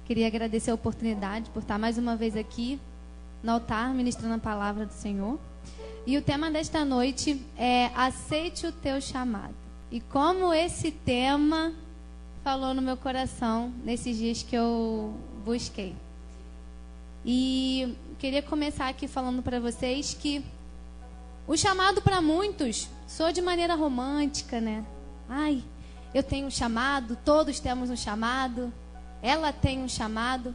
Queria agradecer a oportunidade por estar mais uma vez aqui no altar, ministrando a palavra do Senhor. E o tema desta noite é Aceite o Teu Chamado. E como esse tema falou no meu coração nesses dias que eu busquei. E queria começar aqui falando para vocês que o chamado para muitos soa de maneira romântica, né? Ai, eu tenho um chamado, todos temos um chamado, ela tem um chamado.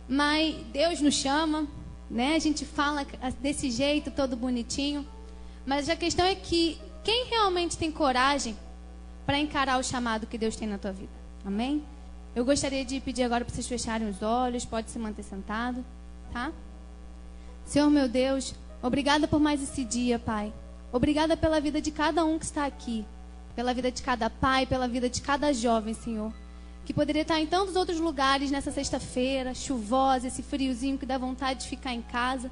Mas Deus nos chama, né? A gente fala desse jeito, todo bonitinho. Mas a questão é que quem realmente tem coragem para encarar o chamado que Deus tem na tua vida? Amém? Eu gostaria de pedir agora para vocês fecharem os olhos, pode se manter sentado, tá? Senhor meu Deus, obrigada por mais esse dia, Pai. Obrigada pela vida de cada um que está aqui, pela vida de cada pai, pela vida de cada jovem, Senhor, que poderia estar em tantos outros lugares nessa sexta-feira, chuvosa, esse friozinho que dá vontade de ficar em casa,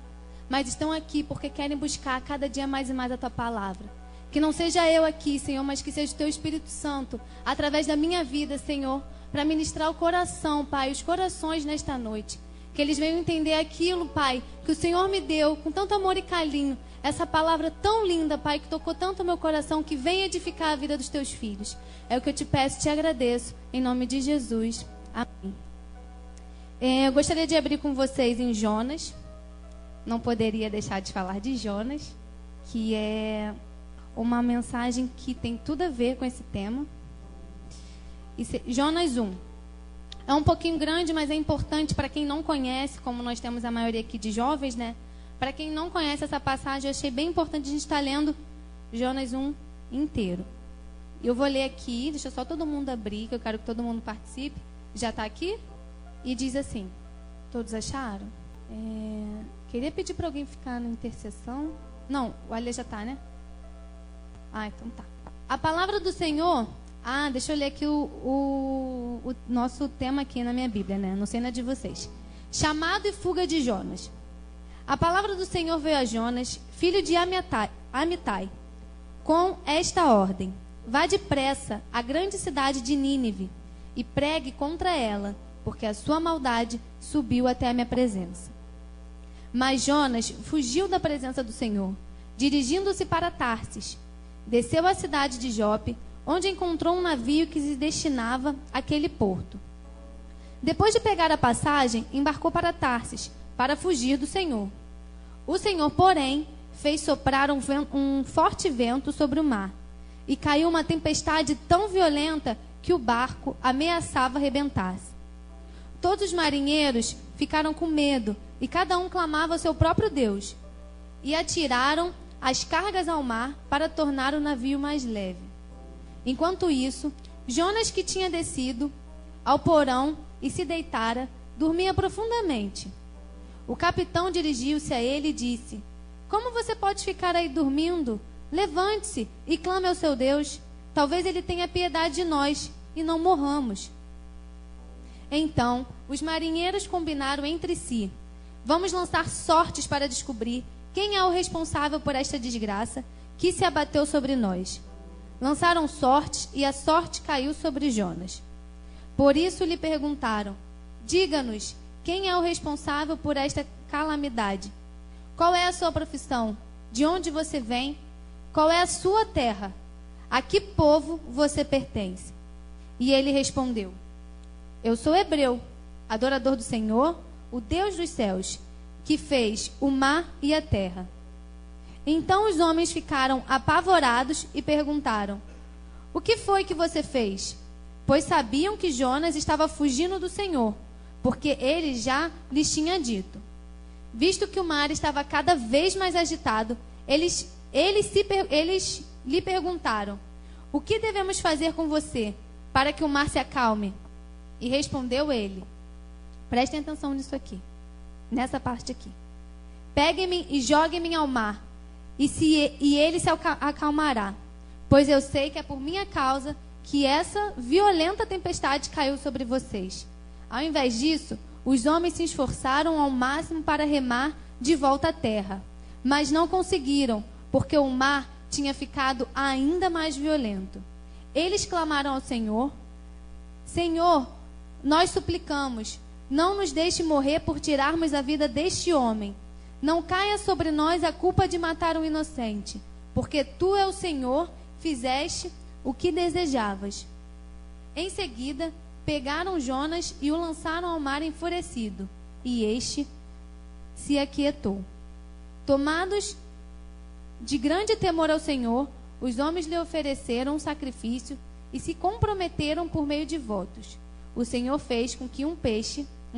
mas estão aqui porque querem buscar cada dia mais e mais a Tua palavra. Que não seja eu aqui, Senhor, mas que seja o Teu Espírito Santo, através da minha vida, Senhor, para ministrar o coração, Pai, os corações nesta noite. Que eles venham entender aquilo, Pai, que o Senhor me deu com tanto amor e carinho. Essa palavra tão linda, Pai, que tocou tanto o meu coração, que vem edificar a vida dos Teus filhos. É o que eu te peço, te agradeço, em nome de Jesus. Amém. Eu gostaria de abrir com vocês em Jonas. Não poderia deixar de falar de Jonas, que é uma mensagem que tem tudo a ver com esse tema. Jonas 1. É um pouquinho grande, mas é importante para quem não conhece, como nós temos a maioria aqui de jovens, né? Para quem não conhece essa passagem, eu achei bem importante a gente estar lendo Jonas 1 inteiro. Eu vou ler aqui, deixa só todo mundo abrir, que eu quero que todo mundo participe. Já está aqui? E diz assim, todos acharam? Queria pedir para alguém ficar na intercessão. Não, o Ale já está, né? Ah, então tá. A palavra do Senhor... deixa eu ler aqui o nosso tema aqui na minha Bíblia, né? Não sei na de vocês. Chamado e fuga de Jonas. A palavra do Senhor veio a Jonas, filho de Amitai, com esta ordem: vá depressa à grande cidade de Nínive e pregue contra ela, porque a sua maldade subiu até a minha presença. Mas Jonas fugiu da presença do Senhor, dirigindo-se para Tarsis. Desceu à cidade de Jope, onde encontrou um navio que se destinava àquele porto. Depois de pegar a passagem, embarcou para Tarsis, para fugir do Senhor. O Senhor, porém, fez soprar um forte vento sobre o mar, e caiu uma tempestade tão violenta que o barco ameaçava arrebentar-se. Todos os marinheiros ficaram com medo, e cada um clamava ao seu próprio Deus, e atiraram as cargas ao mar para tornar o navio mais leve. Enquanto isso, Jonas, que tinha descido ao porão e se deitara, dormia profundamente. O capitão dirigiu-se a ele e disse: como você pode ficar aí dormindo? Levante-se e clame ao seu Deus. Talvez ele tenha piedade de nós e não morramos. Então, os marinheiros combinaram entre si: vamos lançar sortes para descobrir quem é o responsável por esta desgraça que se abateu sobre nós. Lançaram sortes e a sorte caiu sobre Jonas. Por isso lhe perguntaram: diga-nos, quem é o responsável por esta calamidade? Qual é a sua profissão? De onde você vem? Qual é a sua terra? A que povo você pertence? E ele respondeu: eu sou hebreu, adorador do Senhor, o Deus dos céus, que fez o mar e a terra. Então os homens ficaram apavorados e perguntaram: o que foi que você fez? Pois sabiam que Jonas estava fugindo do Senhor, porque ele já lhes tinha dito. Visto que o mar estava cada vez mais agitado, eles lhe perguntaram: o que devemos fazer com você para que o mar se acalme? E respondeu ele: prestem atenção nisso aqui, nessa parte aqui. Peguem-me e joguem-me ao mar, e ele se acalmará, pois eu sei que é por minha causa que essa violenta tempestade caiu sobre vocês. Ao invés disso, os homens se esforçaram ao máximo para remar de volta à terra, mas não conseguiram, porque o mar tinha ficado ainda mais violento. Eles clamaram ao Senhor: Senhor, nós suplicamos, não nos deixe morrer por tirarmos a vida deste homem. Não caia sobre nós a culpa de matar um inocente, porque tu, é o Senhor, fizeste o que desejavas. Em seguida, pegaram Jonas e o lançaram ao mar enfurecido, e este se aquietou. Tomados de grande temor ao Senhor, os homens lhe ofereceram um sacrifício e se comprometeram por meio de votos. O Senhor fez com que um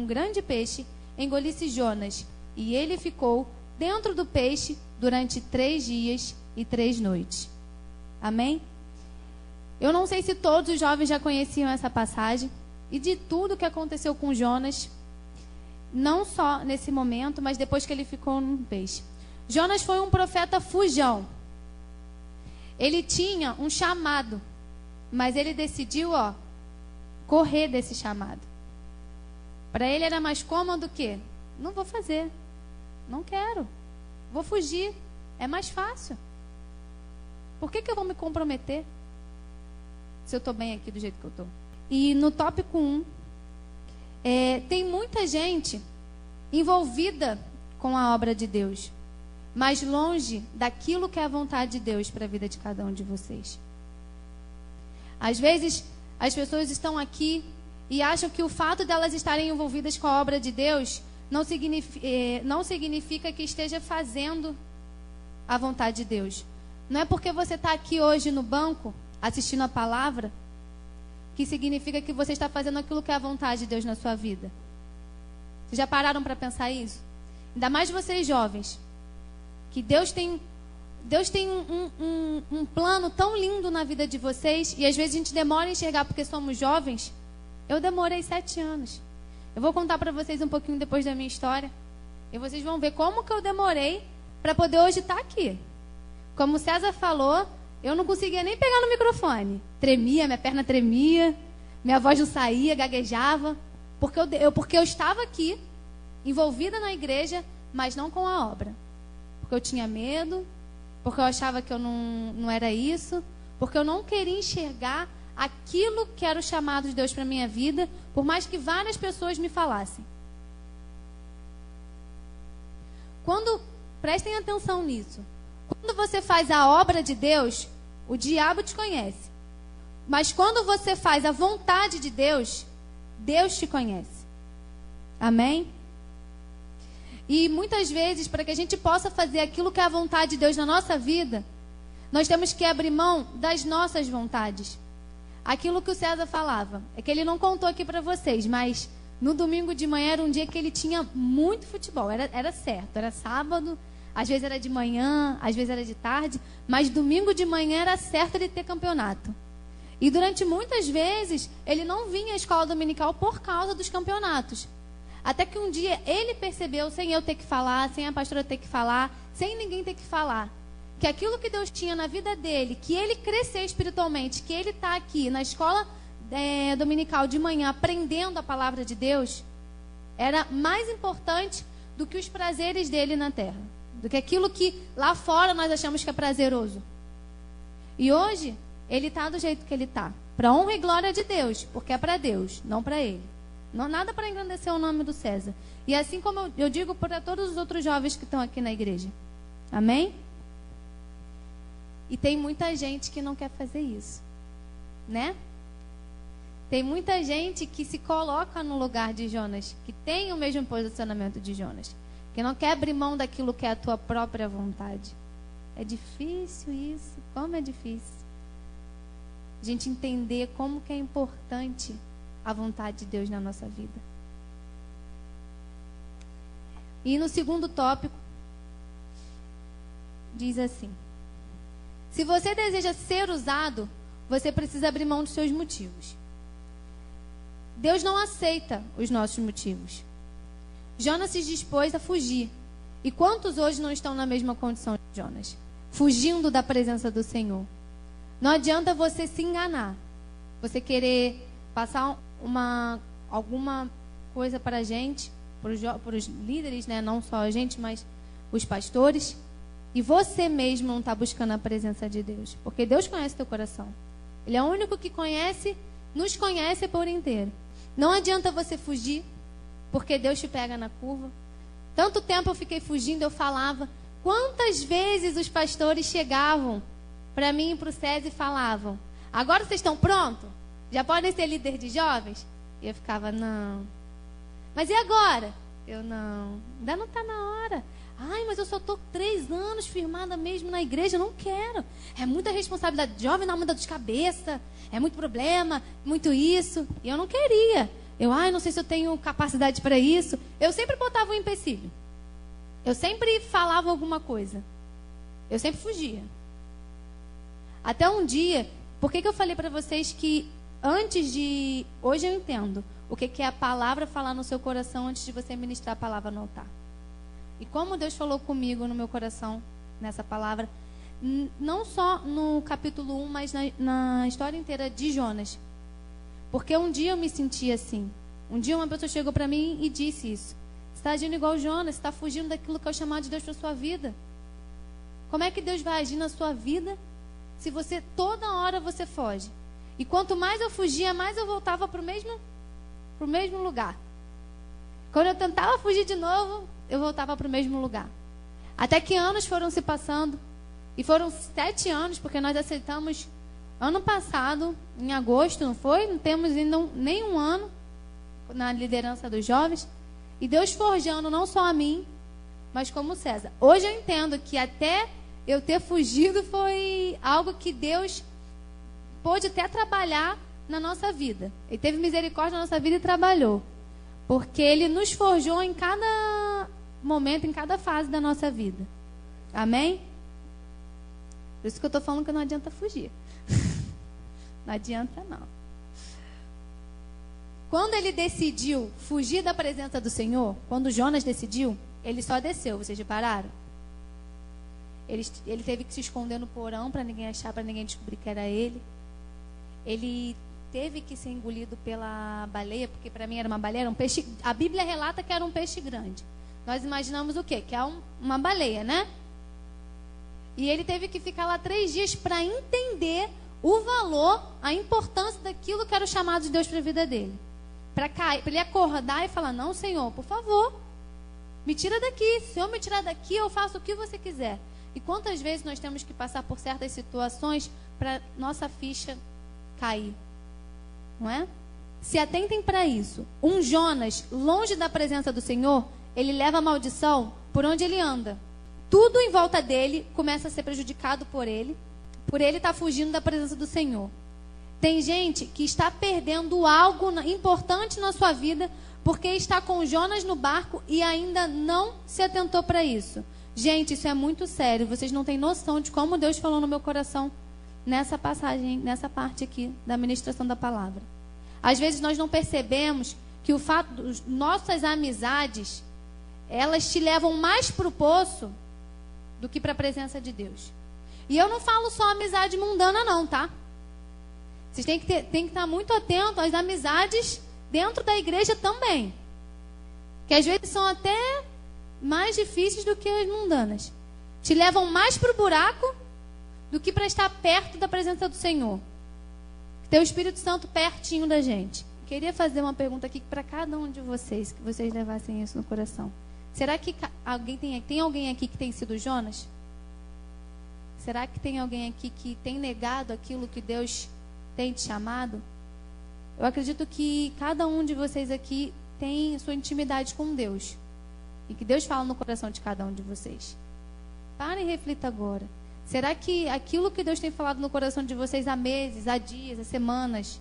grande peixe, engolisse Jonas, e ele ficou dentro do peixe durante 3 dias e 3 noites. Amém? Eu não sei se todos os jovens já conheciam essa passagem e de tudo que aconteceu com Jonas, não só nesse momento, mas depois que ele ficou no peixe. Jonas foi um profeta fujão. Ele tinha um chamado, mas ele decidiu, correr desse chamado. Para ele era mais cômodo que, não vou fazer, não quero, vou fugir, é mais fácil. Por que eu vou me comprometer se eu estou bem aqui do jeito que eu estou? E no tópico 1, tem muita gente envolvida com a obra de Deus, mas longe daquilo que é a vontade de Deus para a vida de cada um de vocês. Às vezes, as pessoas estão aqui e acham que o fato delas estarem envolvidas com a obra de Deus não significa que esteja fazendo a vontade de Deus. Não é porque você está aqui hoje no banco, assistindo a palavra, que significa que você está fazendo aquilo que é a vontade de Deus na sua vida. Vocês já pararam para pensar isso? Ainda mais vocês jovens, que Deus tem um plano tão lindo na vida de vocês, e às vezes a gente demora a enxergar porque somos jovens. Eu demorei 7 anos. Eu vou contar para vocês um pouquinho depois da minha história, e vocês vão ver como que eu demorei para poder hoje estar aqui. Como o César falou, eu não conseguia nem pegar no microfone. Tremia, minha perna tremia, minha voz não saía, gaguejava, porque eu estava aqui, envolvida na igreja, mas não com a obra. Porque eu tinha medo, porque eu achava que eu não era isso, porque eu não queria enxergar aquilo que era o chamado de Deus para a minha vida, por mais que várias pessoas me falassem. Prestem atenção nisso. Quando você faz a obra de Deus, o diabo te conhece. Mas quando você faz a vontade de Deus, Deus te conhece. Amém? E muitas vezes, para que a gente possa fazer aquilo que é a vontade de Deus na nossa vida, nós temos que abrir mão das nossas vontades. Aquilo que o César falava, é que ele não contou aqui para vocês, mas no domingo de manhã era um dia que ele tinha muito futebol. Era certo, era sábado, às vezes era de manhã, às vezes era de tarde, mas domingo de manhã era certo ele ter campeonato. E durante muitas vezes, ele não vinha à escola dominical por causa dos campeonatos. Até que um dia ele percebeu, sem eu ter que falar, sem a pastora ter que falar, sem ninguém ter que falar, que aquilo que Deus tinha na vida dele, que ele crescer espiritualmente, que ele está aqui na escola dominical de manhã aprendendo a palavra de Deus, era mais importante do que os prazeres dele na terra, do que aquilo que lá fora nós achamos que é prazeroso. E hoje, ele está do jeito que ele está, para honra e glória de Deus, porque é para Deus, não para ele. Não, nada para engrandecer o nome do César. E assim como eu digo para todos os outros jovens que estão aqui na igreja. Amém? E tem muita gente que não quer fazer isso, né? Tem muita gente que se coloca no lugar de Jonas, que tem o mesmo posicionamento de Jonas, que não quer abrir mão daquilo que é a tua própria vontade. É difícil isso, como é difícil. A gente entender como que é importante a vontade de Deus na nossa vida. E no segundo tópico, diz assim: se você deseja ser usado, você precisa abrir mão dos seus motivos. Deus não aceita os nossos motivos. Jonas se dispôs a fugir. E quantos hoje não estão na mesma condição de Jonas? Fugindo da presença do Senhor. Não adianta você se enganar. Você querer passar alguma coisa para a gente, para os líderes, né? Não só a gente, mas os pastores. E você mesmo não está buscando a presença de Deus. Porque Deus conhece teu coração. Ele é o único que nos conhece por inteiro. Não adianta você fugir, porque Deus te pega na curva. Tanto tempo eu fiquei fugindo, eu falava. Quantas vezes os pastores chegavam para mim e para o César e falavam: agora vocês estão prontos? Já podem ser líder de jovens? E eu ficava: não. Mas e agora? Eu: não, ainda não está na hora. Ai, mas eu só estou 3 anos firmada mesmo na igreja, eu não quero. É muita responsabilidade, jovem não muda de cabeça, é muito problema, muito isso. E eu não queria. Eu: ai, não sei se eu tenho capacidade para isso. Eu sempre botava um empecilho. Eu sempre falava alguma coisa. Eu sempre fugia. Até um dia, por que eu falei para vocês que antes de... Hoje eu entendo o que é a palavra falar no seu coração antes de você ministrar a palavra no altar. E como Deus falou comigo no meu coração, nessa palavra, não só no capítulo 1, mas na história inteira de Jonas. Porque um dia eu me senti assim. Um dia uma pessoa chegou para mim e disse isso. Você está agindo igual Jonas, você está fugindo daquilo que é o chamado de Deus para a sua vida. Como é que Deus vai agir na sua vida se você, toda hora você foge? E quanto mais eu fugia, mais eu voltava para o mesmo lugar. Quando eu tentava fugir de novo, eu voltava para o mesmo lugar. Até que anos foram se passando. E foram 7 anos, porque nós aceitamos ano passado, em agosto, não foi? Não temos ainda nem um ano na liderança dos jovens. E Deus forjando não só a mim, mas como o César. Hoje eu entendo que até eu ter fugido foi algo que Deus pôde até trabalhar na nossa vida. Ele teve misericórdia na nossa vida e trabalhou. Porque Ele nos forjou em cada momento, em cada fase da nossa vida. Amém? Por isso que eu estou falando que não adianta fugir. Não adianta, não. Quando ele decidiu fugir da presença do Senhor, quando Jonas decidiu, ele só desceu, vocês repararam? Ele teve que se esconder no porão para ninguém achar, para ninguém descobrir que era ele. Ele teve que ser engolido pela baleia, porque para mim era uma baleia, era um peixe. A Bíblia relata que era um peixe grande. Nós imaginamos o quê? Que é uma baleia, né? E ele teve que ficar lá 3 dias para entender o valor, a importância daquilo que era o chamado de Deus para a vida dele. Para ele acordar e falar: não, Senhor, por favor, me tira daqui. Se eu me tirar daqui, eu faço o que você quiser. E quantas vezes nós temos que passar por certas situações para nossa ficha cair? Não é? Se atentem para isso. Um Jonas, longe da presença do Senhor, ele leva a maldição por onde ele anda. Tudo em volta dele começa a ser prejudicado por ele estar fugindo da presença do Senhor. Tem gente que está perdendo algo importante na sua vida porque está com Jonas no barco e ainda não se atentou para isso. Gente, isso é muito sério. Vocês não têm noção de como Deus falou no meu coração nessa passagem, nessa parte aqui da ministração da palavra. Às vezes nós não percebemos que o fato das nossas amizades, elas te levam mais para o poço do que para a presença de Deus. E eu não falo só amizade mundana não, tá? Vocês têm que estar muito atentos às amizades dentro da igreja também. Que às vezes são até mais difíceis do que as mundanas. Te levam mais para o buraco do que para estar perto da presença do Senhor. Ter o Espírito Santo pertinho da gente. Queria fazer uma pergunta aqui para cada um de vocês, que vocês levassem isso no coração. Será que tem alguém aqui que tem sido Jonas? Será que tem alguém aqui que tem negado aquilo que Deus tem te chamado? Eu acredito que cada um de vocês aqui tem sua intimidade com Deus. E que Deus fala no coração de cada um de vocês. Parem e reflita agora. Será que aquilo que Deus tem falado no coração de vocês há meses, há dias, há semanas,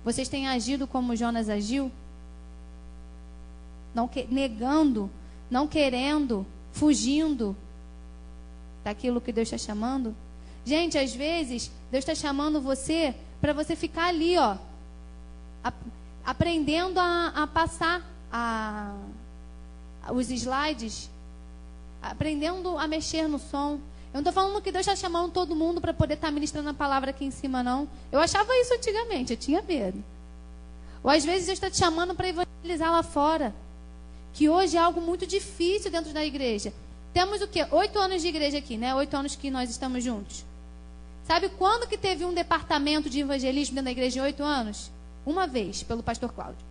vocês têm agido como Jonas agiu? Negando, não querendo, fugindo daquilo que Deus está chamando? Gente, às vezes, Deus está chamando você para você ficar ali, ó, aprendendo a passar os slides, aprendendo a mexer no som. Eu não estou falando que Deus está chamando todo mundo para poder estar ministrando a palavra aqui em cima, não. Eu achava isso antigamente, eu tinha medo. Ou às vezes Deus está te chamando para evangelizar lá fora. Que hoje é algo muito difícil dentro da igreja. Temos o quê? 8 anos de igreja aqui, né? 8 anos que nós estamos juntos. Sabe quando que teve um departamento de evangelismo dentro da igreja em 8 anos? Uma vez, pelo pastor Cláudio.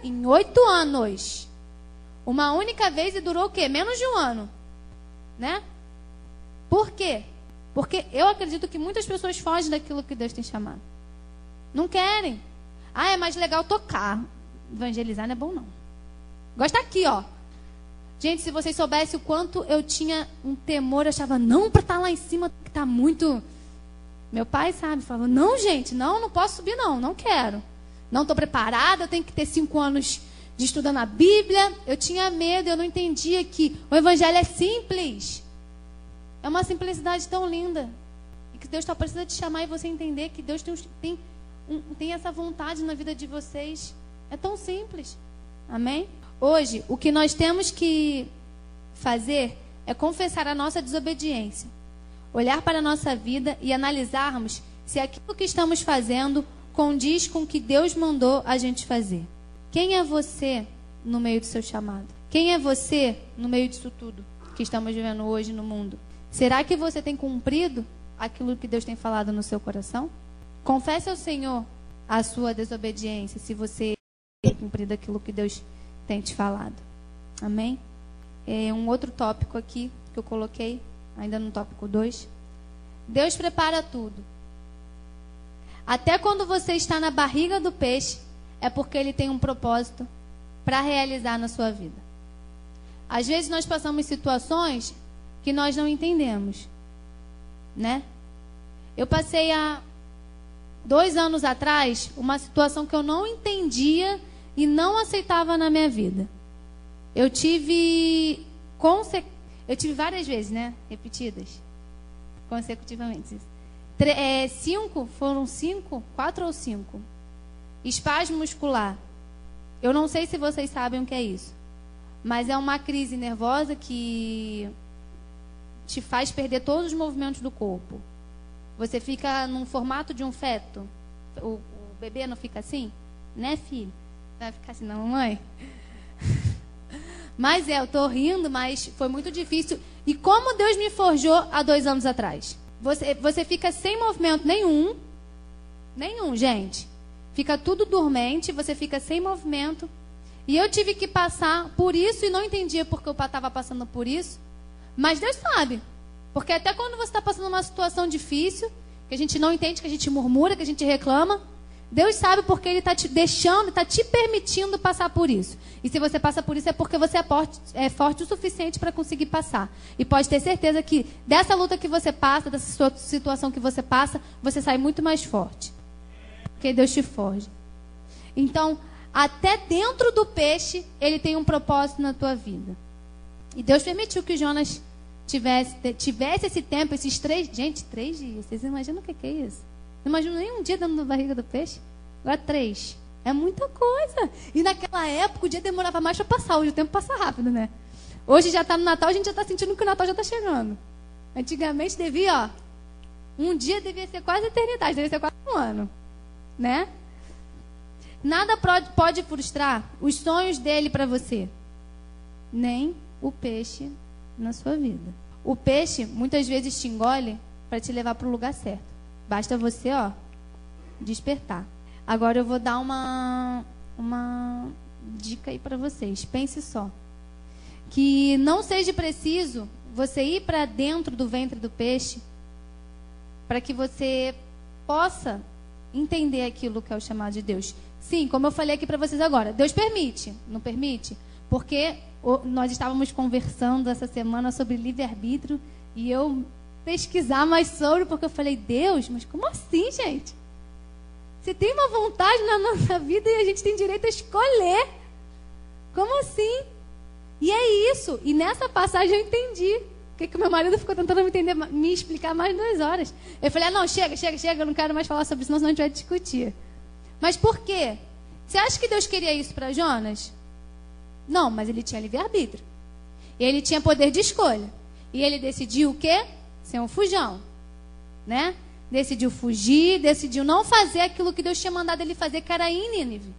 Em 8 anos. Uma única vez e durou o quê? Menos de um ano. Né? Por quê? Porque eu acredito que muitas pessoas fogem daquilo que Deus tem chamado. Não querem. É mais legal tocar. Evangelizar não é bom, não. Gosta aqui, ó. Gente, se vocês soubessem o quanto eu tinha um temor, eu achava, não, para estar lá em cima, que tá muito... Meu pai, sabe, falava, não, gente, não posso subir, não quero. Não estou preparada, eu tenho que ter 5 anos de estudando a Bíblia. Eu tinha medo, eu não entendia que o Evangelho é simples. É uma simplicidade tão linda. E que Deus só precisa te chamar e você entender que Deus tem essa vontade na vida de vocês. É tão simples. Amém? Hoje, o que nós temos que fazer é confessar a nossa desobediência. Olhar para a nossa vida e analisarmos se aquilo que estamos fazendo condiz com o que Deus mandou a gente fazer. Quem é você no meio do seu chamado? Quem é você no meio disso tudo que estamos vivendo hoje no mundo? Será que você tem cumprido aquilo que Deus tem falado no seu coração? Confesse ao Senhor a sua desobediência, se você tem cumprido aquilo que Deus tem te falado. Amém? Um outro tópico aqui que eu coloquei, ainda no tópico 2. Deus prepara tudo. Até quando você está na barriga do peixe, é porque Ele tem um propósito para realizar na sua vida. Às vezes nós passamos situações que nós não entendemos, né? Eu passei há 2 anos atrás uma situação que eu não entendia e não aceitava na minha vida. Eu tive várias vezes, né? Repetidas. Consecutivamente. 4 ou 5. Espasmo muscular. Eu não sei se vocês sabem o que é isso. Mas é uma crise nervosa que te faz perder todos os movimentos do corpo. Você fica num formato de um feto. O bebê não fica assim? Né, filho? Vai ficar assim, não, mamãe? Mas eu tô rindo, mas foi muito difícil. E como Deus me forjou há 2 anos atrás? Você fica sem movimento nenhum. Nenhum, gente. Fica tudo dormente, você fica sem movimento. E eu tive que passar por isso e não entendia porque eu estava passando por isso. Mas Deus sabe. Porque até quando você está passando uma situação difícil, que a gente não entende, que a gente murmura, que a gente reclama, Deus sabe porque Ele está te deixando, está te permitindo passar por isso. E se você passa por isso é porque você é forte o suficiente para conseguir passar. E pode ter certeza que dessa luta que você passa, dessa sua situação que você passa, você sai muito mais forte. Porque Deus te forja. Então, até dentro do peixe, Ele tem um propósito na tua vida. E Deus permitiu que Jonas tivesse esse tempo, esses 3 dias. Vocês imaginam o que é isso? Não imagino nem um dia dentro da barriga do peixe. Agora 3. É muita coisa. E naquela época o dia demorava mais para passar. Hoje o tempo passa rápido, né? Hoje já está no Natal, a gente já está sentindo que o Natal já está chegando. Antigamente um dia devia ser quase a eternidade, devia ser quase um ano. Né? Nada pode frustrar os sonhos dele para você. Nem o peixe na sua vida. O peixe muitas vezes te engole para te levar para o lugar certo. Basta você, despertar. Agora eu vou dar uma dica aí para vocês. Pense só. Que não seja preciso você ir para dentro do ventre do peixe para que você possa entender aquilo que é o chamado de Deus. Sim, como eu falei aqui para vocês agora. Deus permite, não permite? Porque nós estávamos conversando essa semana sobre livre-arbítrio e eu pesquisar mais sobre, porque eu falei, Deus, mas como assim, gente? Você tem uma vontade na nossa vida e a gente tem direito a escolher. Como assim? E é isso. E nessa passagem eu entendi. Porque o meu marido ficou tentando me explicar mais 2 horas. Eu falei, não, chega, eu não quero mais falar sobre isso, senão a gente vai discutir. Mas por quê? Você acha que Deus queria isso para Jonas? Não, mas ele tinha livre-arbítrio. E ele tinha poder de escolha. E ele decidiu o quê? Ser um fujão, né? Decidiu fugir, decidiu não fazer aquilo que Deus tinha mandado ele fazer, que era ir em Nínive.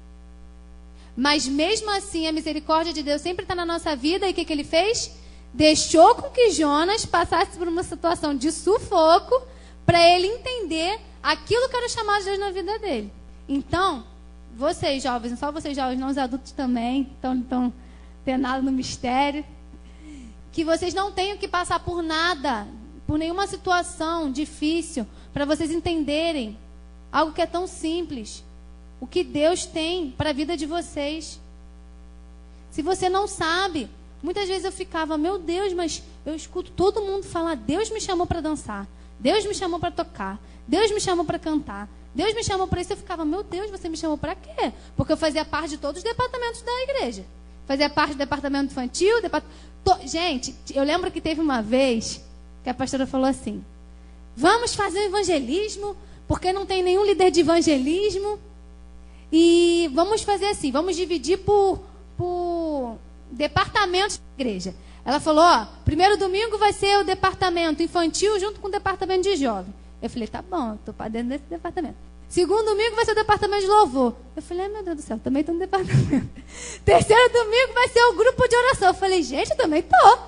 Mas mesmo assim, a misericórdia de Deus sempre está na nossa vida. E o que ele fez? Deixou com que Jonas passasse por uma situação de sufoco para ele entender aquilo que era o chamado de Deus na vida dele. Então, vocês jovens, não só vocês jovens, não, os adultos também, estão penados no mistério, que vocês não tenham que passar por nada, por nenhuma situação difícil, para vocês entenderem algo que é tão simples, o que Deus tem para a vida de vocês. Se você não sabe, muitas vezes eu ficava, meu Deus, mas eu escuto todo mundo falar, Deus me chamou para dançar, Deus me chamou para tocar, Deus me chamou para cantar, Deus me chamou para isso. Eu ficava, meu Deus, você me chamou para quê? Porque eu fazia parte de todos os departamentos da igreja. Fazia parte do departamento infantil, Gente, eu lembro que teve uma vez que a pastora falou assim, vamos fazer um evangelismo, porque não tem nenhum líder de evangelismo, e vamos fazer assim, vamos dividir por departamentos da igreja. Ela falou, primeiro domingo vai ser o departamento infantil junto com o departamento de jovem. Eu falei, tá bom, estou para dentro desse departamento. Segundo domingo vai ser o departamento de louvor. Eu falei, meu Deus do céu, também estou no departamento. Terceiro domingo vai ser o grupo de oração. Eu falei, gente, eu também estou.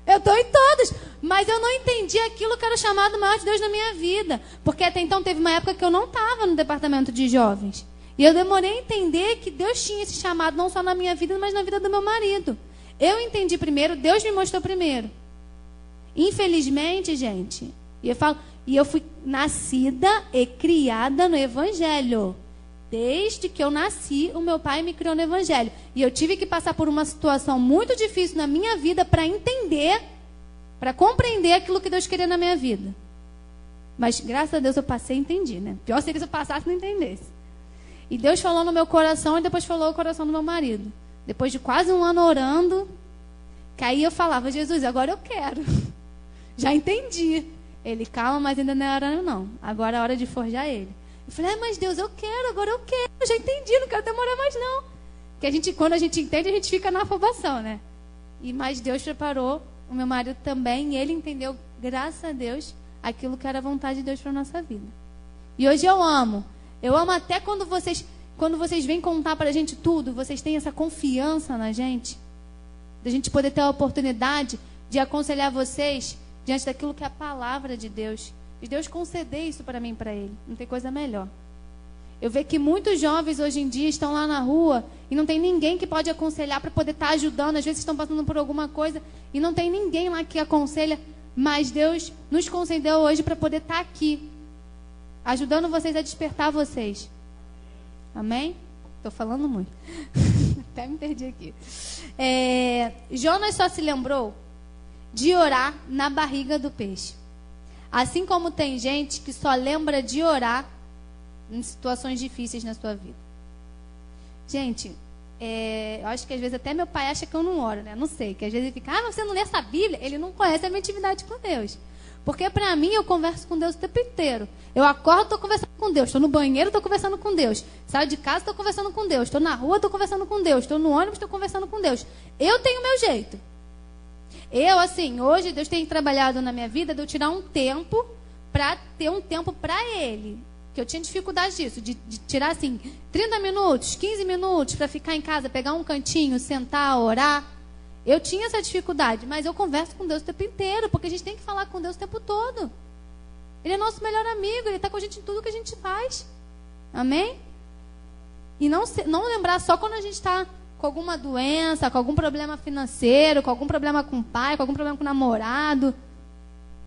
Eu estou em todos. Mas eu não entendi aquilo que era o chamado maior de Deus na minha vida. Porque até então teve uma época que eu não estava no departamento de jovens. E eu demorei a entender que Deus tinha esse chamado não só na minha vida, mas na vida do meu marido. Eu entendi primeiro, Deus me mostrou primeiro. Infelizmente, gente, e eu fui nascida e criada no Evangelho. Desde que eu nasci, o meu pai me criou no Evangelho. E eu tive que passar por uma situação muito difícil na minha vida para entender, para compreender aquilo que Deus queria na minha vida. Mas, graças a Deus, eu passei e entendi, né? Pior seria se eu passasse e não entendesse. E Deus falou no meu coração e depois falou no coração do meu marido. Depois de quase um ano orando, que aí eu falava, Jesus, agora eu quero. Já entendi. Ele, calma, mas ainda não é hora não. Agora é hora de forjar ele. Eu falei, mas Deus, eu quero, agora eu quero. Eu já entendi, não quero demorar mais não. Porque quando a gente entende, a gente fica na afobação, né? Mas Deus preparou o meu marido também, e ele entendeu, graças a Deus, aquilo que era a vontade de Deus para a nossa vida. E hoje eu amo. Eu amo até quando vocês vêm contar para a gente tudo, vocês têm essa confiança na gente, da gente poder ter a oportunidade de aconselhar vocês diante daquilo que é a palavra de Deus. E Deus conceder isso para mim e para ele. Não tem coisa melhor. Eu vejo que muitos jovens hoje em dia estão lá na rua e não tem ninguém que pode aconselhar para poder estar ajudando. Às vezes estão passando por alguma coisa e não tem ninguém lá que aconselha. Mas Deus nos concedeu hoje para poder estar aqui, ajudando vocês a despertar vocês. Amém? Estou falando muito. Até me perdi aqui. Jonas só se lembrou de orar na barriga do peixe. Assim como tem gente que só lembra de orar em situações difíceis na sua vida. Gente, eu acho que às vezes até meu pai acha que eu não oro, né? Não sei, que às vezes ele fica, mas você não lê essa Bíblia? Ele não conhece a minha intimidade com Deus. Porque para mim eu converso com Deus o tempo inteiro. Eu acordo, estou conversando com Deus. Estou no banheiro, estou conversando com Deus. Saio de casa, estou conversando com Deus. Estou na rua, estou conversando com Deus. Estou no ônibus, estou conversando com Deus. Eu tenho o meu jeito. Hoje Deus tem trabalhado na minha vida de eu tirar um tempo para ter um tempo para Ele. Que eu tinha dificuldade disso, de tirar assim 30 minutos, 15 minutos para ficar em casa, pegar um cantinho, sentar, orar. Eu tinha essa dificuldade, mas eu converso com Deus o tempo inteiro, porque a gente tem que falar com Deus o tempo todo. Ele é nosso melhor amigo, Ele está com a gente em tudo que a gente faz. Amém? E não lembrar só quando a gente está com alguma doença, com algum problema financeiro, com algum problema com o pai, com algum problema com o namorado.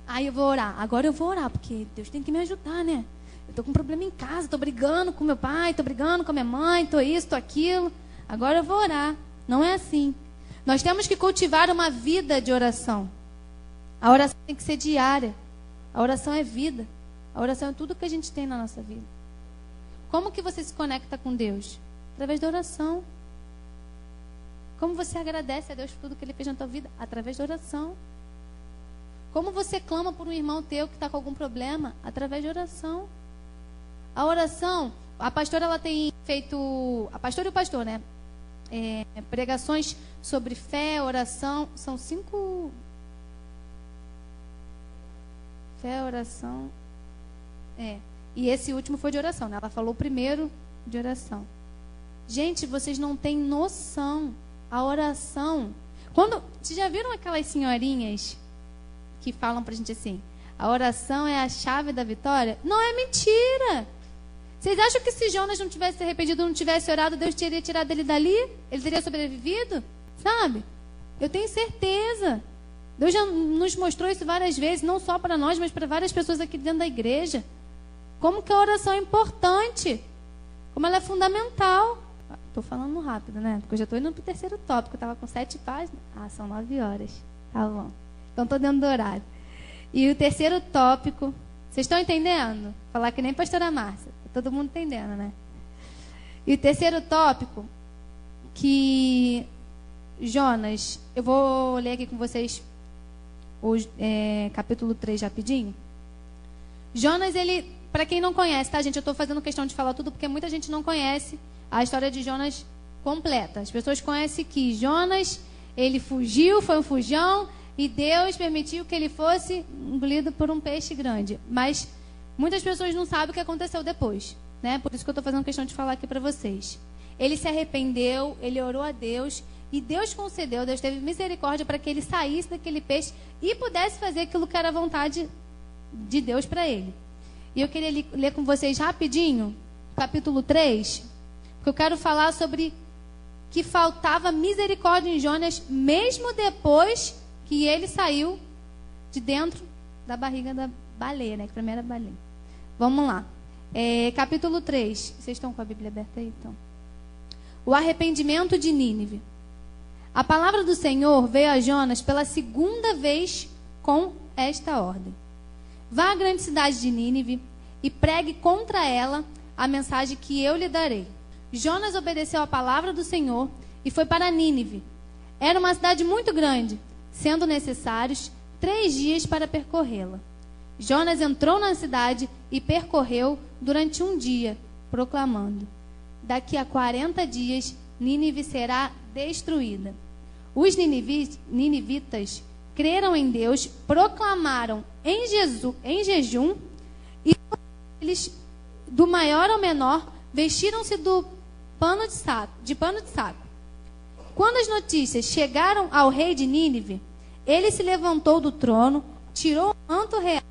Aí eu vou orar. Agora eu vou orar, porque Deus tem que me ajudar, né? Eu estou com um problema em casa, estou brigando com meu pai, estou brigando com a minha mãe, estou isso, estou aquilo. Agora eu vou orar. Não é assim. Nós temos que cultivar uma vida de oração. A oração tem que ser diária. A oração é vida. A oração é tudo que a gente tem na nossa vida. Como que você se conecta com Deus? Através da oração. Como você agradece a Deus por tudo que Ele fez na tua vida? Através da oração. Como você clama por um irmão teu que está com algum problema? Através de oração. A oração, a pastora ela tem feito, a pastora e o pastor, né? Pregações sobre fé, oração, são 5. Fé, oração. E esse último foi de oração, né? Ela falou primeiro de oração. Gente, vocês não têm noção. A oração. Vocês já viram aquelas senhorinhas que falam pra gente assim: a oração é a chave da vitória? Não é mentira. Vocês acham que se Jonas não tivesse se arrependido, não tivesse orado, Deus teria tirado ele dali? Ele teria sobrevivido? Sabe? Eu tenho certeza. Deus já nos mostrou isso várias vezes, não só para nós, mas para várias pessoas aqui dentro da igreja. Como que a oração é importante. Como ela é fundamental. Estou falando rápido, né? Porque eu já estou indo para o 3º tópico. Eu estava com 7 páginas. São 9 horas. Tá bom. Então estou dentro do horário. E o 3º tópico... Vocês estão entendendo? Falar que nem pastora Márcia. Tá todo mundo entendendo, né? E o 3º tópico, que Jonas... Eu vou ler aqui com vocês o capítulo 3 rapidinho. Jonas, ele... Para quem não conhece, tá, gente? Eu estou fazendo questão de falar tudo porque muita gente não conhece a história de Jonas completa. As pessoas conhecem que Jonas, ele fugiu, foi um fujão, e Deus permitiu que ele fosse engolido por um peixe grande. Mas muitas pessoas não sabem o que aconteceu depois, né? Por isso que eu estou fazendo questão de falar aqui para vocês. Ele se arrependeu, ele orou a Deus, e Deus concedeu, Deus teve misericórdia para que ele saísse daquele peixe e pudesse fazer aquilo que era a vontade de Deus para ele. E eu queria ler com vocês rapidinho, capítulo 3, porque eu quero falar sobre que faltava misericórdia em Jonas, mesmo depois que ele saiu de dentro da barriga da baleia, né? Que para mim era baleia. Vamos lá. Capítulo 3. Vocês estão com a Bíblia aberta aí, então? O arrependimento de Nínive. A palavra do Senhor veio a Jonas pela 2ª vez com esta ordem. Vá à grande cidade de Nínive e pregue contra ela a mensagem que eu lhe darei. Jonas obedeceu à palavra do Senhor e foi para Nínive. Era uma cidade muito grande, sendo necessários 3 dias para percorrê-la. Jonas entrou na cidade e percorreu durante um dia, proclamando: daqui a 40 dias Nínive será destruída. Os ninivitas creram em Deus, proclamaram em jejum, e eles, do maior ao menor, vestiram-se de pano de saco. Quando as notícias chegaram ao rei de Nínive, ele se levantou do trono, tirou o manto real,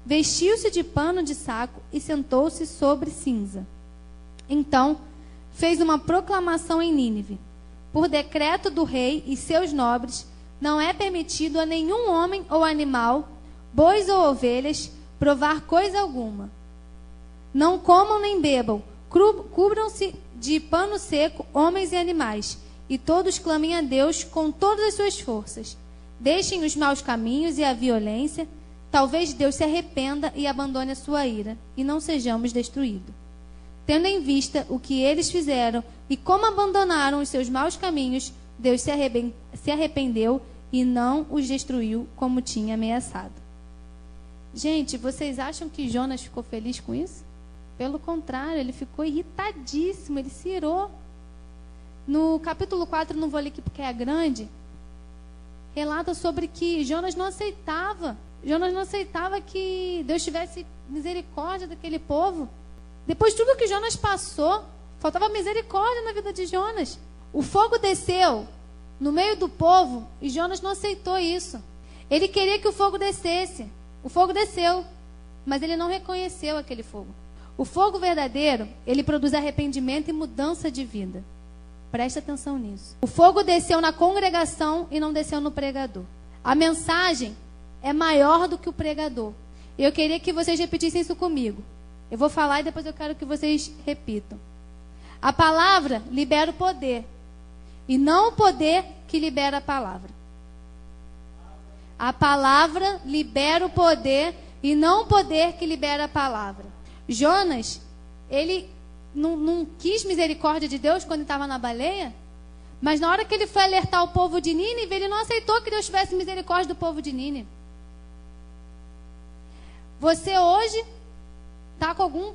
vestiu-se de pano de saco e sentou-se sobre cinza. Então, fez uma proclamação em Nínive: por decreto do rei e seus nobres, não é permitido a nenhum homem ou animal, bois ou ovelhas, provar coisa alguma. Não comam nem bebam, cubram-se de pano seco homens e animais, e todos clamem a Deus com todas as suas forças. Deixem os maus caminhos e a violência, talvez Deus se arrependa e abandone a sua ira, e não sejamos destruídos. Tendo em vista o que eles fizeram e como abandonaram os seus maus caminhos, Deus se arrependeu e não os destruiu como tinha ameaçado. Gente, vocês acham que Jonas ficou feliz com isso? Pelo contrário, ele ficou irritadíssimo, ele se irou. No capítulo 4, não vou ler aqui porque é grande, relata sobre que Jonas não aceitava que Deus tivesse misericórdia daquele povo. Depois de tudo que Jonas passou, faltava misericórdia na vida de Jonas. O fogo desceu no meio do povo e Jonas não aceitou isso. Ele queria que o fogo descesse. O fogo desceu, mas ele não reconheceu aquele fogo. O fogo verdadeiro, ele produz arrependimento e mudança de vida. Preste atenção nisso. O fogo desceu na congregação e não desceu no pregador. A mensagem é maior do que o pregador. Eu queria que vocês repetissem isso comigo. Eu vou falar e depois eu quero que vocês repitam. A palavra libera o poder. E não o poder que libera a palavra. A palavra libera o poder e não o poder que libera a palavra. Jonas, ele não quis misericórdia de Deus quando estava na baleia, mas na hora que ele foi alertar o povo de Nínive, ele não aceitou que Deus tivesse misericórdia do povo de Nínive. Você hoje está com algum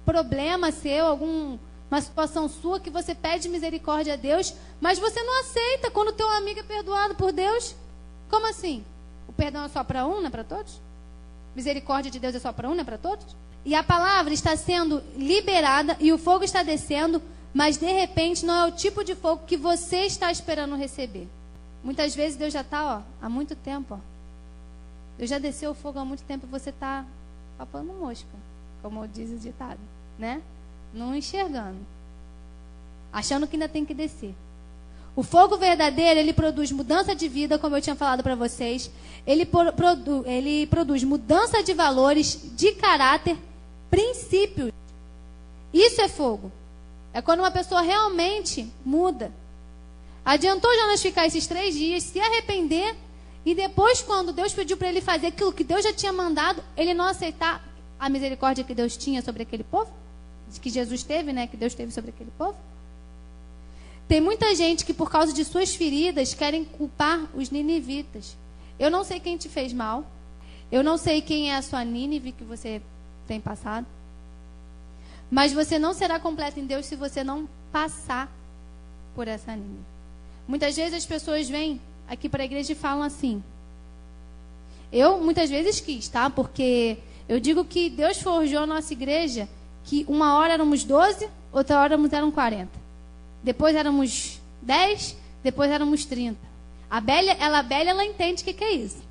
problema seu, alguma situação sua que você pede misericórdia a Deus, mas você não aceita quando o teu amigo é perdoado por Deus. Como assim? O perdão é só para um, não é para todos? Misericórdia de Deus é só para um, não é para todos? E a palavra está sendo liberada e o fogo está descendo, mas de repente não é o tipo de fogo que você está esperando receber. Muitas vezes Deus já está há muito tempo. Deus já desceu o fogo há muito tempo e você está papando mosca, como diz o ditado. né? Não enxergando. Achando que ainda tem que descer. O fogo verdadeiro, ele produz mudança de vida, como eu tinha falado para vocês. Ele produz mudança de valores, de caráter, princípios. Isso é fogo. É quando uma pessoa realmente muda. Adiantou Jonas ficar esses 3 dias, se arrepender, e depois, quando Deus pediu para ele fazer aquilo que Deus já tinha mandado, ele não aceitar a misericórdia que Deus tinha sobre aquele povo? Que Jesus teve, né? Que Deus teve sobre aquele povo? Tem muita gente que, por causa de suas feridas, querem culpar os ninivitas. Eu não sei quem te fez mal. Eu não sei quem é a sua Nínive que você tem passado. Mas você não será completo em Deus se você não passar por essa Nínive. Muitas vezes as pessoas vêm aqui para a igreja e falam assim. Eu muitas vezes quis, tá? Porque eu digo que Deus forjou a nossa igreja que uma hora éramos 12, outra hora eram 40. Depois éramos 10, depois éramos 30. A Bélia, ela entende o que é isso.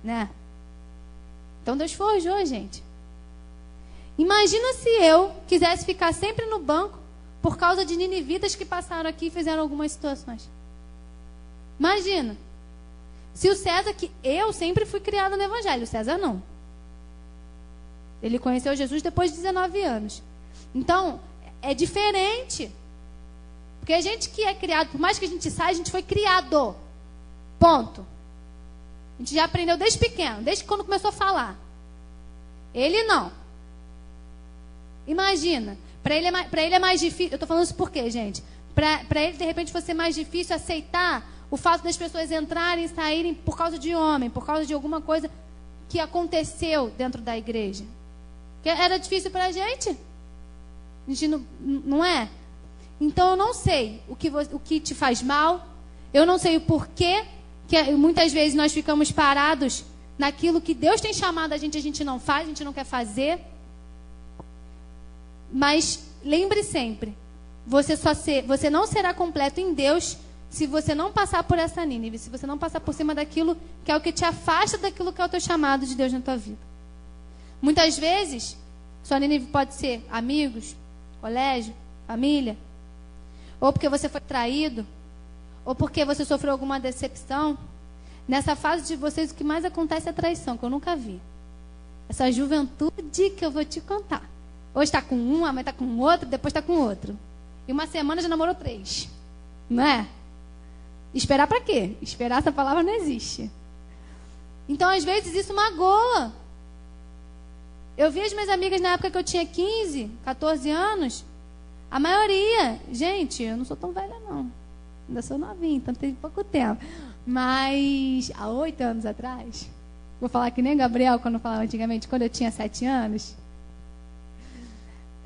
Né? Então Deus forjou, gente. Imagina se eu quisesse ficar sempre no banco por causa de ninivitas que passaram aqui e fizeram algumas situações. Imagina. Se o César, que eu sempre fui criada no Evangelho, o César não. Ele conheceu Jesus depois de 19 anos. Então, é diferente. Porque a gente que é criado, por mais que a gente saia, a gente foi criado. Ponto. A gente já aprendeu desde pequeno, desde quando começou a falar. Ele não. Imagina. Para ele é mais difícil. Eu estou falando isso por quê, gente? Para ele, de repente, fosse mais difícil aceitar o fato das pessoas entrarem e saírem por causa de homem, por causa de alguma coisa que aconteceu dentro da igreja. Que era difícil para a gente. A gente não é? Então eu não sei o que te faz mal. Eu não sei o porquê que muitas vezes nós ficamos parados naquilo que Deus tem chamado a gente não faz, a gente não quer fazer. Mas lembre sempre, você não será completo em Deus se você não passar por essa Nínive, se você não passar por cima daquilo que é o que te afasta daquilo que é o teu chamado de Deus na tua vida. Muitas vezes, sua Nínive pode ser amigos, colégio, família, ou porque você foi traído, ou porque você sofreu alguma decepção. Nessa fase de vocês, o que mais acontece é traição, que eu nunca vi. Essa juventude que eu vou te contar. Hoje está com um, amanhã está com outro, depois está com outro. E uma semana já namorou 3. Não é? Esperar para quê? Esperar, essa palavra não existe. Então, às vezes, isso magoa. Eu vi as minhas amigas na época que eu tinha 15, 14 anos. A maioria, gente, eu não sou tão velha, não. Ainda sou novinha, então tem pouco tempo. Mas há 8 anos atrás, vou falar que nem Gabriel, quando eu falava antigamente, quando eu tinha 7 anos.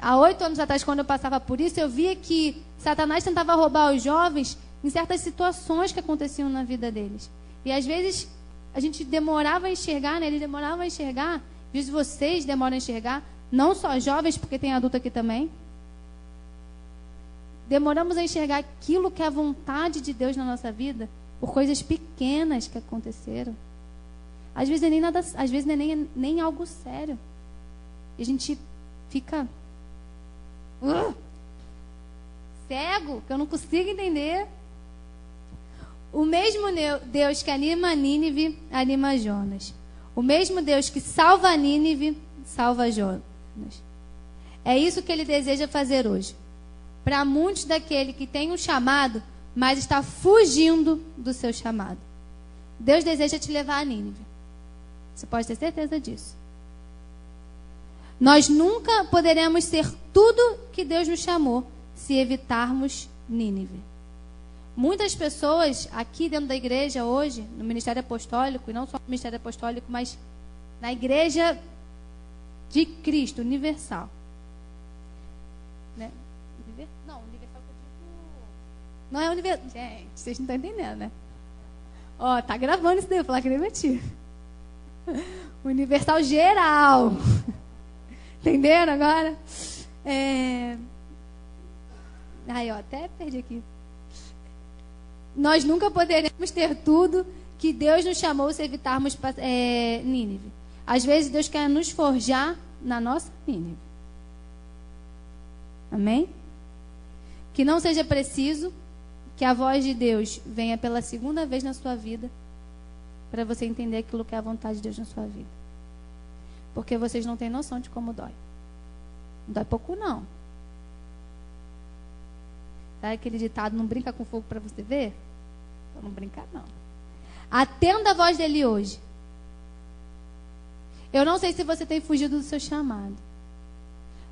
Há 8 anos atrás, quando eu passava por isso, eu via que Satanás tentava roubar os jovens em certas situações que aconteciam na vida deles. E às vezes a gente demorava a enxergar, né? Ele demorava a enxergar. Às vezes vocês demoram a enxergar, não só jovens, porque tem adulto aqui também. Demoramos a enxergar aquilo que é a vontade de Deus na nossa vida por coisas pequenas que aconteceram. Às vezes nem nada, às vezes nem algo sério. E a gente fica cego, que eu não consigo entender. O mesmo Deus que anima Nínive, anima Jonas. O mesmo Deus que salva Nínive, salva Jonas. É isso que ele deseja fazer hoje. Para muitos daquele que tem um chamado, mas está fugindo do seu chamado. Deus deseja te levar a Nínive. Você pode ter certeza disso. Nós nunca poderemos ser tudo que Deus nos chamou se evitarmos Nínive. Muitas pessoas aqui dentro da igreja hoje, no Ministério Apostólico, e não só no Ministério Apostólico, mas na igreja de Cristo, universal. Né? Não, universal que eu digo... Não é universal. Gente, vocês não estão entendendo, né? Ó, tá gravando isso daí, eu vou falar que nem mentir. Universal geral. Entenderam agora? Aí, ó, até perdi aqui. Nós nunca poderemos ter tudo que Deus nos chamou se evitarmos Nínive. Às vezes Deus quer nos forjar na nossa Nínive. Amém? Que não seja preciso que a voz de Deus venha pela segunda vez na sua vida para você entender aquilo que é a vontade de Deus na sua vida. Porque vocês não têm noção de como dói. Não dói pouco, não. Sabe aquele ditado, não brinca com fogo para você ver? Então não brinca, não. Atenda a voz dele hoje. Eu não sei se você tem fugido do seu chamado.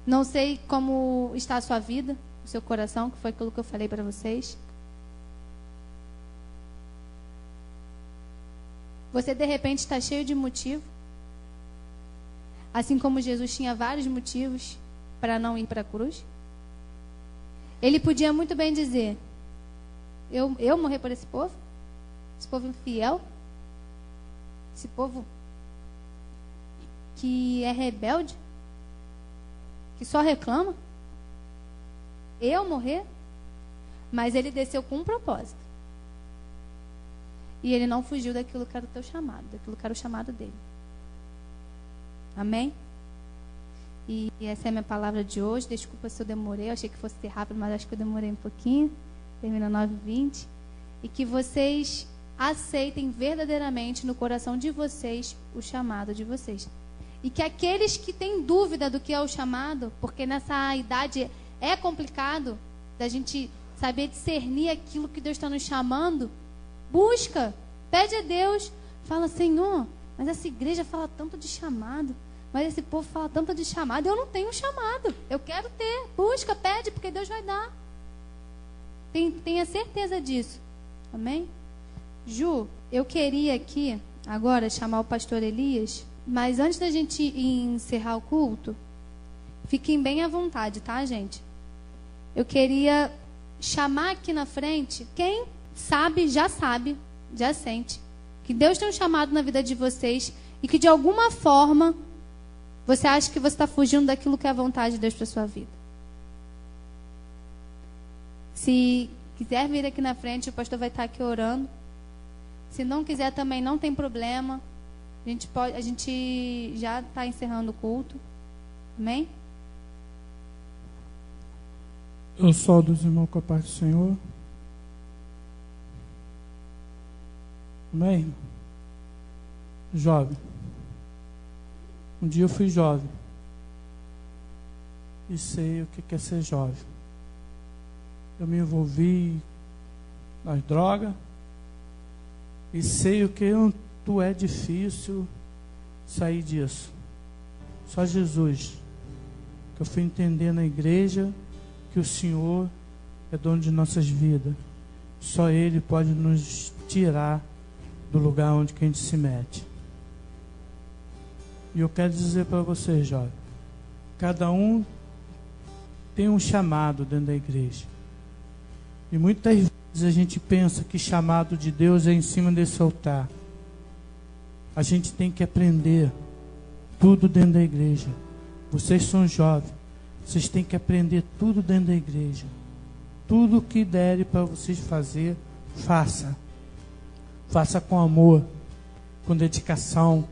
Não sei como está a sua vida, o seu coração, que foi aquilo que eu falei para vocês. Você de repente está cheio de motivo. Assim como Jesus tinha vários motivos para não ir para a cruz. Ele podia muito bem dizer: eu morrer por esse povo infiel, esse povo que é rebelde, que só reclama, eu morrer. Mas ele desceu com um propósito. E ele não fugiu daquilo que era o teu chamado, daquilo que era o chamado dele. Amém? E essa é a minha palavra de hoje. Desculpa se eu demorei, eu achei que fosse ser rápido, mas acho que eu demorei um pouquinho. Termina 9h20. E que vocês aceitem verdadeiramente no coração de vocês o chamado de vocês. E que aqueles que têm dúvida do que é o chamado, porque nessa idade é complicado da gente saber discernir aquilo que Deus está nos chamando, busca, pede a Deus, fala: Senhor, mas essa igreja fala tanto de chamado, mas esse povo fala tanto de chamado, eu não tenho chamado, eu quero ter. Busca, pede, porque Deus vai dar. Tenha certeza disso. Amém? Ju, eu queria aqui agora chamar o pastor Elias, mas antes da gente encerrar o culto, fiquem bem à vontade, tá, gente? Eu queria chamar aqui na frente quem sabe, já sente que Deus tem um chamado na vida de vocês e que de alguma forma você acha que você está fugindo daquilo que é a vontade de Deus para sua vida. Se quiser vir aqui na frente, o pastor vai estar aqui orando. Se não quiser também, não tem problema. A gente já está encerrando o culto. Amém? Eu saúdo os irmãos com a paz do Senhor. Amém, irmão? Jovem. Um dia eu fui jovem. E sei o que é ser jovem. Eu me envolvi nas drogas. E sei o quanto é difícil sair disso. Só Jesus. Que eu fui entender na igreja que o Senhor é dono de nossas vidas. Só Ele pode nos tirar do lugar onde que a gente se mete. E eu quero dizer para vocês, jovem, cada um tem um chamado dentro da igreja. E muitas vezes a gente pensa que chamado de Deus é em cima desse altar. A gente tem que aprender tudo dentro da igreja. Vocês são jovens, vocês têm que aprender tudo dentro da igreja. Tudo que derem para vocês fazer, faça. Faça com amor, com dedicação,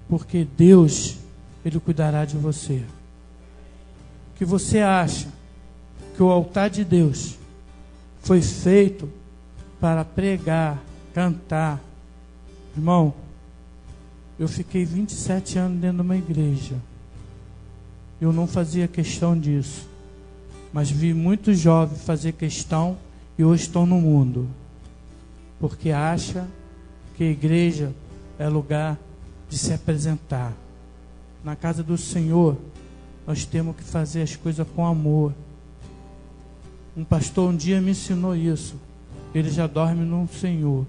porque Deus, Ele cuidará de você. Que você acha que o altar de Deus foi feito para pregar, cantar. Irmão, eu fiquei 27 anos dentro de uma igreja. Eu não fazia questão disso. Mas vi muitos jovens fazer questão e hoje estão no mundo. Porque acha que a igreja é lugar de se apresentar. Na casa do Senhor, nós temos que fazer as coisas com amor. Um pastor um dia me ensinou isso. Ele já dorme no Senhor.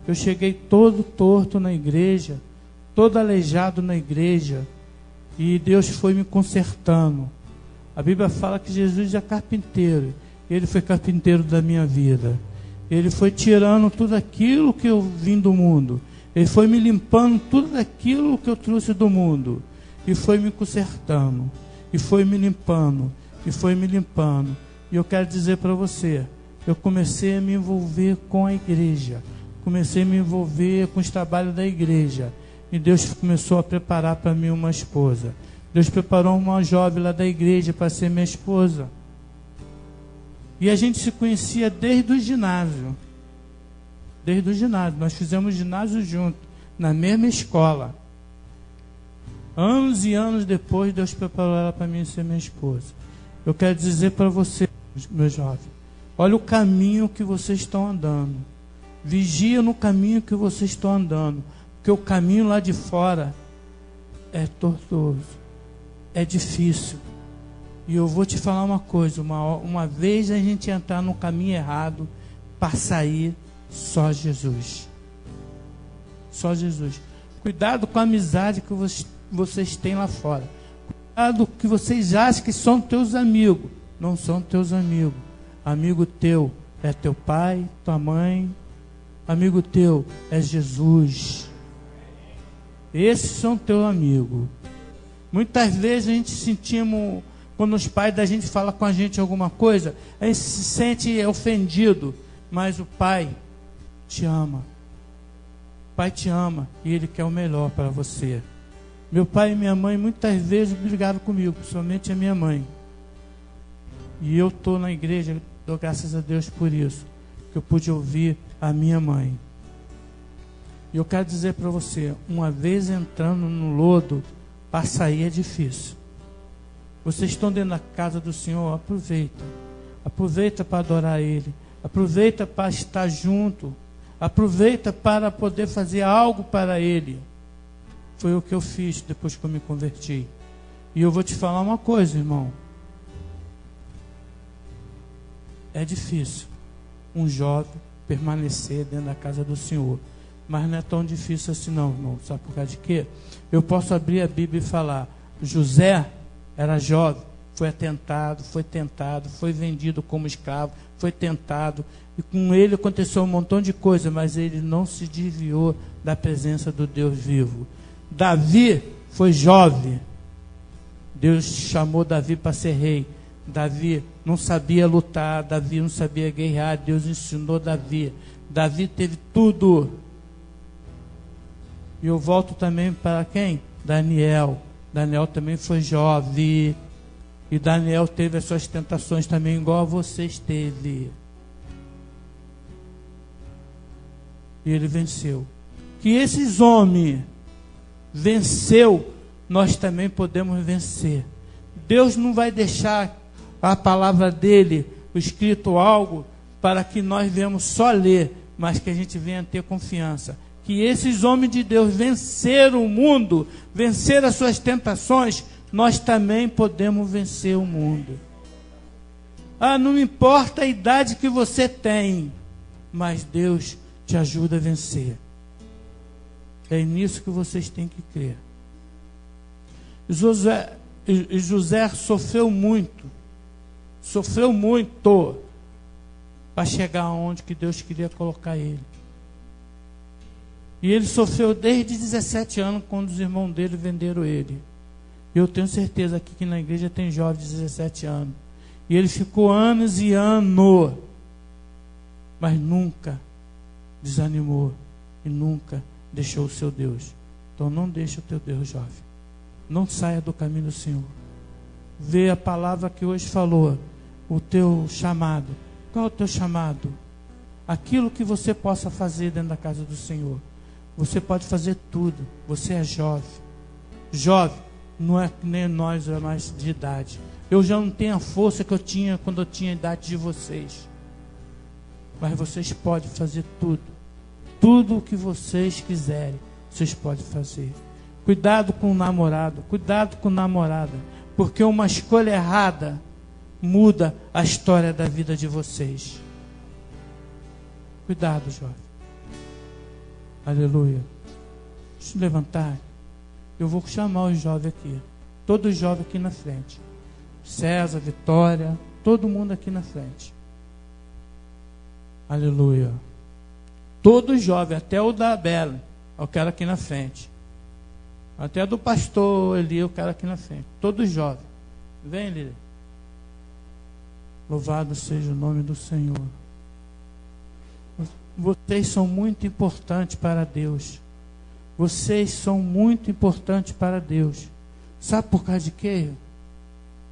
Eu cheguei todo torto na igreja, todo aleijado na igreja, e Deus foi me consertando. A Bíblia fala que Jesus é carpinteiro. Ele foi carpinteiro da minha vida. Ele foi tirando tudo aquilo que eu vim do mundo. Ele foi me limpando tudo aquilo que eu trouxe do mundo. E foi me consertando. E foi me limpando. E foi me limpando. E eu quero dizer para você, eu comecei a me envolver com a igreja. Comecei a me envolver com os trabalhos da igreja. E Deus começou a preparar para mim uma esposa. Deus preparou uma jovem lá da igreja para ser minha esposa. E a gente se conhecia desde o ginásio. Desde o ginásio. Nós fizemos ginásio junto, na mesma escola. Anos e anos depois, Deus preparou ela para mim ser minha esposa. Eu quero dizer para você, meu jovem, olha o caminho que vocês estão andando. Vigia no caminho que vocês estão andando. Porque o caminho lá de fora é tortuoso, é difícil. E eu vou te falar uma coisa, uma vez a gente entrar no caminho errado, para sair, só Jesus. Só Jesus. Cuidado com a amizade que vocês têm lá fora. Cuidado que vocês acham que são teus amigos. Não são teus amigos. Amigo teu é teu pai, tua mãe. Amigo teu é Jesus. Esses são teus amigos. Muitas vezes a gente sentimos, quando os pais da gente falam com a gente alguma coisa, a gente se sente ofendido. Mas o Pai te ama. O Pai te ama e Ele quer o melhor para você. Meu pai e minha mãe muitas vezes brigaram comigo, principalmente a minha mãe. E eu estou na igreja, dou graças a Deus por isso, que eu pude ouvir a minha mãe. E eu quero dizer para você, uma vez entrando no lodo, para sair é difícil. Vocês estão dentro da casa do Senhor, aproveita. Aproveita para adorar Ele. Aproveita para estar junto. Aproveita para poder fazer algo para Ele. Foi o que eu fiz depois que eu me converti. E eu vou te falar uma coisa, irmão. É difícil um jovem permanecer dentro da casa do Senhor. Mas não é tão difícil assim não, irmão. Sabe por causa de quê? Eu posso abrir a Bíblia e falar. José era jovem, foi atentado, foi tentado, foi vendido como escravo, foi tentado. E com ele aconteceu um montão de coisa, mas ele não se desviou da presença do Deus vivo. Davi foi jovem. Deus chamou Davi para ser rei. Davi não sabia lutar, Davi não sabia guerrear, Deus ensinou Davi. Davi teve tudo. E eu volto também para quem? Daniel. Daniel também foi jovem. E Daniel teve as suas tentações também, igual a vocês teve. E ele venceu. Que esses homens venceu, nós também podemos vencer. Deus não vai deixar a palavra dele, o escrito algo, para que nós venhamos só ler, mas que a gente venha ter confiança. Que esses homens de Deus venceram o mundo, venceram as suas tentações, nós também podemos vencer o mundo. Ah, não importa a idade que você tem, mas Deus te ajuda a vencer. É nisso que vocês têm que crer. José sofreu muito para chegar onde que Deus queria colocar ele. E ele sofreu desde 17 anos, quando os irmãos dele venderam ele. Eu tenho certeza que aqui na igreja tem jovens de 17 anos. E ele ficou anos e anos, mas nunca desanimou e nunca deixou o seu Deus. Então não deixe o teu Deus, jovem. Não saia do caminho do Senhor. Vê a palavra que hoje falou, o teu chamado. Qual é o teu chamado? Aquilo que você possa fazer dentro da casa do Senhor. Você pode fazer tudo. Você é jovem. Jovem não é que nem nós mais de idade. Eu já não tenho a força que eu tinha quando eu tinha a idade de vocês. Mas vocês podem fazer tudo. Tudo o que vocês quiserem, vocês podem fazer. Cuidado com o namorado, cuidado com a namorada, porque uma escolha errada muda a história da vida de vocês. Cuidado, jovem. Aleluia. Deixa eu levantar. Eu vou chamar os jovens aqui. Todos os jovens aqui na frente. César, Vitória, todo mundo aqui na frente. Aleluia. Todos jovens, até o da Bela, eu quero aqui na frente. Até do pastor Eli, eu quero aqui na frente. Todos jovens. Vem, Lili. Louvado seja o nome do Senhor. Vocês são muito importantes para Deus. Vocês são muito importantes para Deus. Sabe por causa de quê?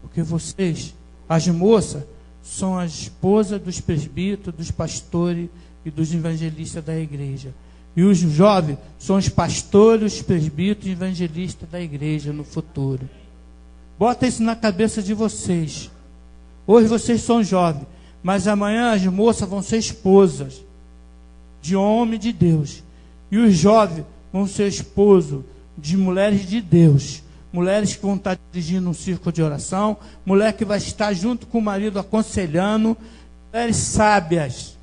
Porque vocês, as moças, são a esposa dos presbíteros, dos pastores e dos evangelistas da igreja. E os jovens são os pastores, os presbíteros e evangelistas da igreja no futuro. Bota isso na cabeça de vocês. Hoje vocês são jovens, mas amanhã as moças vão ser esposas de homem de Deus. E os jovens vão ser esposos de mulheres de Deus. Mulheres que vão estar dirigindo um círculo de oração, mulher que vai estar junto com o marido aconselhando, mulheres sábias,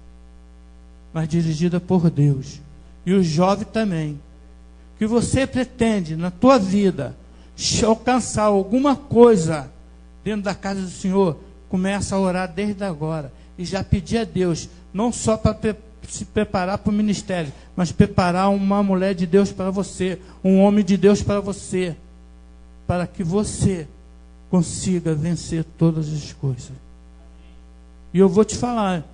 mas dirigida por Deus. E o jovem também. Que você pretende na tua vida alcançar alguma coisa dentro da casa do Senhor, começa a orar desde agora e já pedir a Deus, não só para se preparar para o ministério, mas preparar uma mulher de Deus para você, um homem de Deus para você, para que você consiga vencer todas as coisas. E eu vou te falar,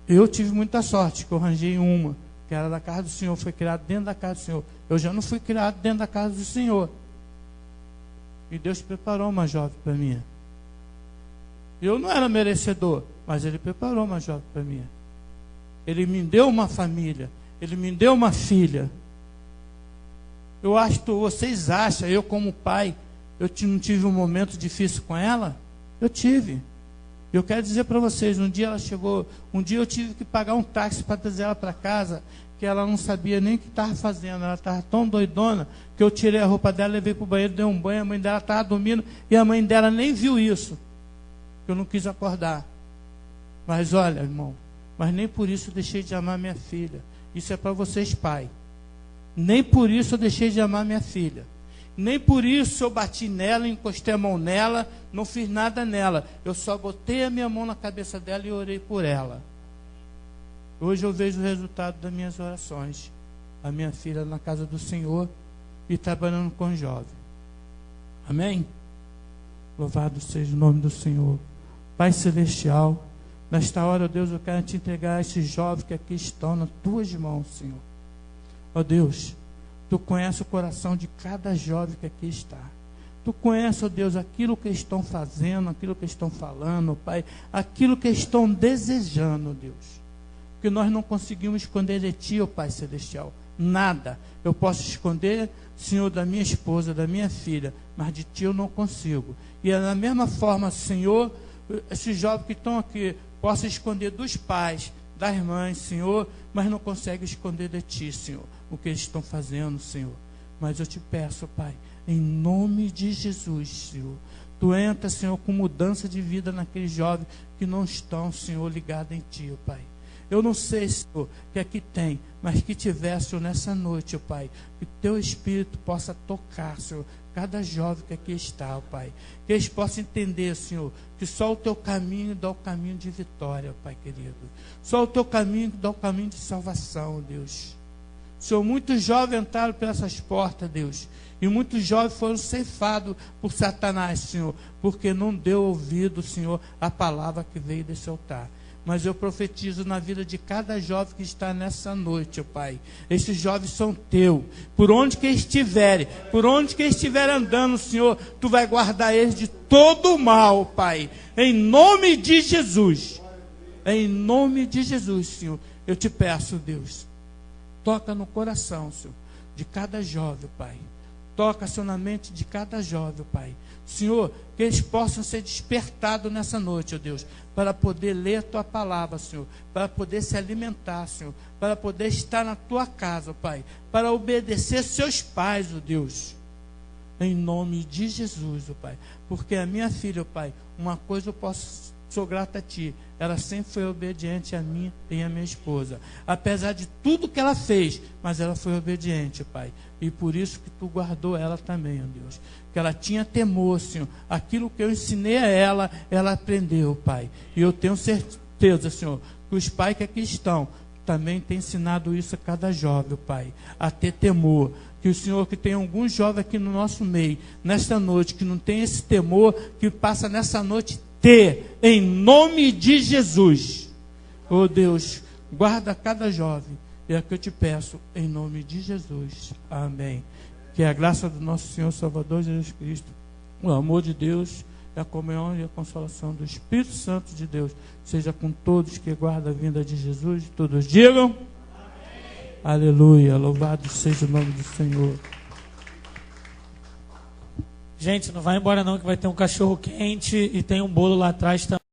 eu tive muita sorte, que eu arranjei uma, que era da casa do Senhor, foi criada dentro da casa do Senhor. Eu já não fui criado dentro da casa do Senhor. E Deus preparou uma jovem para mim. Eu não era merecedor, mas Ele preparou uma jovem para mim. Ele me deu uma família, Ele me deu uma filha. Eu acho que vocês acham, eu como pai, eu não tive um momento difícil com ela? Eu tive. Eu quero dizer para vocês, um dia ela chegou, um dia eu tive que pagar um táxi para trazer ela para casa, que ela não sabia nem o que estava fazendo, ela estava tão doidona, que eu tirei a roupa dela, levei para o banheiro, dei um banho, a mãe dela estava dormindo, e a mãe dela nem viu isso, que eu não quis acordar. Mas olha, irmão, mas nem por isso eu deixei de amar minha filha. Isso é para vocês, pai. Nem por isso eu deixei de amar minha filha. Nem por isso eu bati nela, encostei a mão nela, não fiz nada nela. Eu só botei a minha mão na cabeça dela e orei por ela. Hoje eu vejo o resultado das minhas orações. A minha filha na casa do Senhor e trabalhando com jovem. Amém? Louvado seja o nome do Senhor. Pai Celestial, nesta hora, ó Deus, eu quero te entregar esses jovens que aqui estão nas tuas mãos, Senhor. Ó Deus, Tu conheces o coração de cada jovem que aqui está. Tu conheces, ó Deus, aquilo que estão fazendo, aquilo que estão falando, Pai, aquilo que estão desejando, ó Deus. Porque nós não conseguimos esconder de Ti, ó Pai Celestial, nada. Eu posso esconder, Senhor, da minha esposa, da minha filha, mas de Ti eu não consigo. E é da mesma forma, Senhor, esses jovens que estão aqui, possam esconder dos pais, das mães, Senhor, mas não conseguem esconder de Ti, Senhor, o que eles estão fazendo, Senhor. Mas eu te peço, Pai, em nome de Jesus, Senhor, Tu entra, Senhor, com mudança de vida naqueles jovens que não estão, Senhor, ligados em Ti, ó Pai. Eu não sei, Senhor, que aqui tem, mas que tivesse, Senhor, nessa noite, ó Pai, que Teu Espírito possa tocar, Senhor, cada jovem que aqui está, ó Pai. Que eles possam entender, Senhor, que só o Teu caminho dá o caminho de vitória, ó Pai querido. Só o Teu caminho dá o caminho de salvação, ó Deus. Senhor, muitos jovens entraram por essas portas, Deus, e muitos jovens foram ceifados por Satanás, Senhor, porque não deu ouvido, Senhor, à palavra que veio desse altar. Mas eu profetizo na vida de cada jovem que está nessa noite, ó Pai. Esses jovens são Teus. Por onde que estiverem, por onde que estiverem andando, Senhor, Tu vai guardar eles de todo o mal, ó Pai. Em nome de Jesus. Em nome de Jesus, Senhor. Eu te peço, Deus. Toca no coração, Senhor, de cada jovem, Pai. Toca, Senhor, na mente de cada jovem, Pai. Senhor, que eles possam ser despertados nessa noite, ó Deus, para poder ler a Tua palavra, Senhor, para poder se alimentar, Senhor, para poder estar na Tua casa, ó Pai, para obedecer seus pais, ó Deus, em nome de Jesus, ó Pai, porque a minha filha, ó Pai, uma coisa eu sou grata a Ti, ela sempre foi obediente a mim e a minha esposa, apesar de tudo que ela fez, mas ela foi obediente, ó Pai, e por isso que Tu guardou ela também, ó Deus, que ela tinha temor, Senhor, aquilo que eu ensinei a ela, ela aprendeu, Pai, e eu tenho certeza, Senhor, que os pais que aqui estão, também têm ensinado isso a cada jovem, Pai, a ter temor, que o Senhor, que tem alguns jovens aqui no nosso meio, nesta noite, que não tem esse temor, que passa nessa noite ter, em nome de Jesus. Oh Deus, guarda cada jovem, é o que eu te peço, em nome de Jesus. Amém. Que a graça do nosso Senhor Salvador Jesus Cristo, o amor de Deus, a comunhão e a consolação do Espírito Santo de Deus seja com todos que guardam a vinda de Jesus. Todos digam amém. Aleluia, louvado seja o nome do Senhor. Gente, não vai embora não, que vai ter um cachorro quente e tem um bolo lá atrás também.